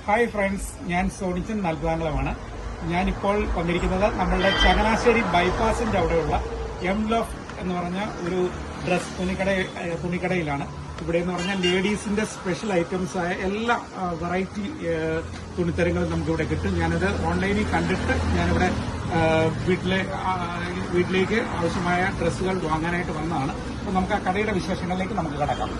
Hi friends, ഞാൻ സോണിച്ചൻ നൽകുവാനുള്ളതാണ്. ഞാനിപ്പോൾ വന്നിരിക്കുന്നത് നമ്മളുടെ ചങ്ങനാശ്ശേരി ബൈപ്പാസിന്റെ അവിടെയുള്ള എം ലോഫ് എന്ന് പറഞ്ഞ ഒരു ഡ്രസ് തുണിക്കടയിലാണ്. ഇവിടെ എന്ന് പറഞ്ഞാൽ ലേഡീസിന്റെ സ്പെഷ്യൽ ഐറ്റംസ് ആയ എല്ലാ വെറൈറ്റി തുണിത്തരങ്ങളും നമുക്കിവിടെ കിട്ടും. ഞാനത് ഓൺലൈനിൽ കണ്ടിട്ട് ഞാനിവിടെ വീട്ടിലേക്ക് ആവശ്യമായ ഡ്രസ്സുകൾ വാങ്ങാനായിട്ട് വന്നതാണ്. അപ്പോൾ നമുക്ക് ആ കടയുടെ വിശേഷങ്ങളിലേക്ക് നമുക്ക് കടക്കാം.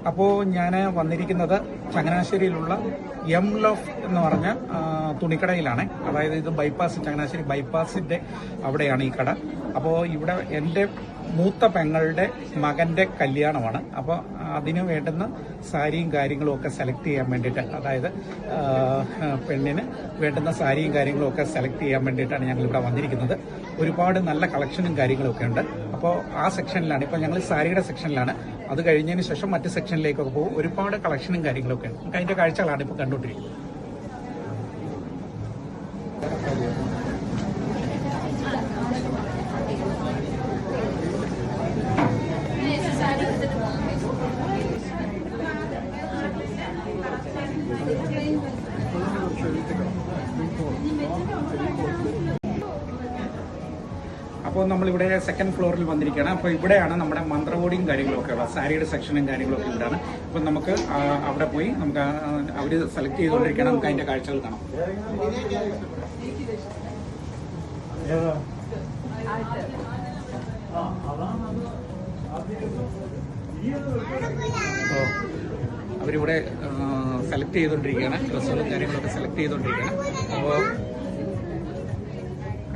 അപ്പോൾ ഞാൻ വന്നിരിക്കുന്നത് ചങ്ങനാശ്ശേരിയിലുള്ള എം ലോഫ് എന്ന് പറഞ്ഞ തുണിക്കടയിലാണ്. അതായത് ഇത് ബൈപ്പാസ്, ചങ്ങനാശ്ശേരി ബൈപ്പാസിന്റെ അവിടെയാണ് ഈ കട. അപ്പോൾ ഇവിടെ എൻ്റെ മൂത്ത പെങ്ങളുടെ മകന്റെ കല്യാണമാണ്. അപ്പോൾ അതിന് വേണ്ടുന്ന സാരിയും കാര്യങ്ങളും ഒക്കെ സെലക്ട് ചെയ്യാൻ വേണ്ടിയിട്ട്, അതായത് പെണ്ണിന് വേണ്ടുന്ന സാരിയും കാര്യങ്ങളും ഒക്കെ സെലക്ട് ചെയ്യാൻ വേണ്ടിയിട്ടാണ് ഞങ്ങൾ ഇവിടെ വന്നിരിക്കുന്നത്. ഒരുപാട് നല്ല കളക്ഷനും കാര്യങ്ങളും ഒക്കെ ഉണ്ട്. അപ്പോൾ ആ സെക്ഷനിലാണ് ഇപ്പോൾ ഞങ്ങൾ സാരിയുടെ സെക്ഷനിലാണ്. അത് കഴിഞ്ഞതിന് ശേഷം മറ്റ് സെക്ഷനിലേക്കൊക്കെ പോകും. ഒരുപാട് കളക്ഷനും കാര്യങ്ങളൊക്കെ ഉണ്ട്. നമുക്ക് അതിന്റെ കാഴ്ചകളാണ് ഇപ്പോൾ കണ്ടുകൊണ്ടിരിക്കുന്നത്. അപ്പോൾ നമ്മളിവിടെ സെക്കൻഡ് ഫ്ലോറിൽ വന്നിരിക്കുകയാണ്. അപ്പോൾ ഇവിടെയാണ് നമ്മുടെ മന്ത്രകോടിയും കാര്യങ്ങളൊക്കെ ഉള്ളത്. സാരിയുടെ സെക്ഷനും കാര്യങ്ങളൊക്കെ ഇവിടെയാണ്. അപ്പോൾ നമുക്ക് അവിടെ പോയി നമുക്ക് അവർ സെലക്ട് ചെയ്തുകൊണ്ടിരിക്കുകയാണ്. നമുക്ക് അതിന്റെ കാഴ്ചകൾ കാണാം. അവരിവിടെ സെലക്ട് ചെയ്തുകൊണ്ടിരിക്കുകയാണ്. ഡ്രസ്സുകളും കാര്യങ്ങളൊക്കെ സെലക്ട് ചെയ്തുകൊണ്ടിരിക്കുകയാണ്. അപ്പോൾ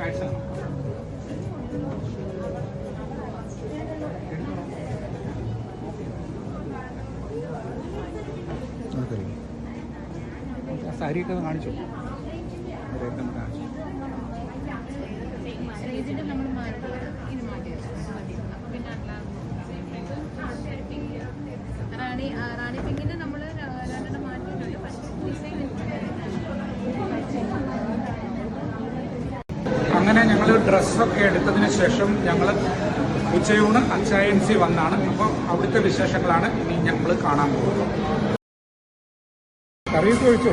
കാഴ്ച സാരിയൊക്കെ കാണിച്ചു. അങ്ങനെ ഞങ്ങൾ ഡ്രസ്സൊക്കെ എടുത്തതിന് ശേഷം ഞങ്ങൾ ഉച്ചയൂണ് അച്ചായൻസി വന്നാണ്. അപ്പോൾ അവിടുത്തെ വിശേഷങ്ങളാണ് ഇനി ഞങ്ങൾ കാണാൻ പോകുന്നത്. കറിയൊക്കെ ഒഴിച്ചു.